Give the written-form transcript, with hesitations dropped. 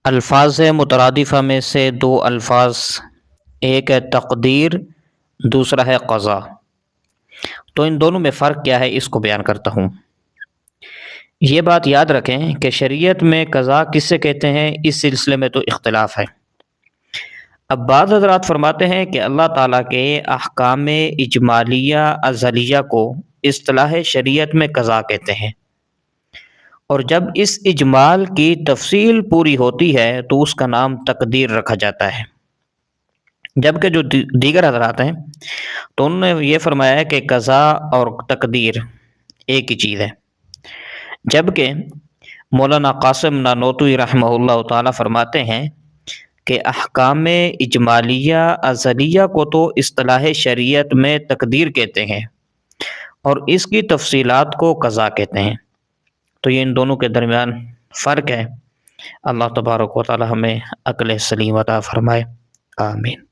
الفاظ مترادفہ میں سے دو الفاظ، ایک ہے تقدیر، دوسرا ہے قضا۔ تو ان دونوں میں فرق کیا ہے اس کو بیان کرتا ہوں۔ یہ بات یاد رکھیں کہ شریعت میں قضا کس سے کہتے ہیں، اس سلسلے میں تو اختلاف ہے۔ اب بعض حضرات فرماتے ہیں کہ اللہ تعالیٰ کے احکام اجمالیہ ازلیہ کو اصطلاح شریعت میں قضا کہتے ہیں، اور جب اس اجمال کی تفصیل پوری ہوتی ہے تو اس کا نام تقدیر رکھا جاتا ہے۔ جبکہ جو دیگر حضرات ہیں تو انہوں نے یہ فرمایا ہے کہ قضا اور تقدیر ایک ہی چیز ہے۔ جبکہ مولانا قاسم نانوتوی رحمہ اللہ تعالیٰ فرماتے ہیں کہ احکام اجمالیہ ازلیہ کو تو اصطلاح شریعت میں تقدیر کہتے ہیں اور اس کی تفصیلات کو قضا کہتے ہیں۔ تو یہ ان دونوں کے درمیان فرق ہے۔ اللہ تبارک و تعالی ہمیں عقل سلیم عطا فرمائے، آمین۔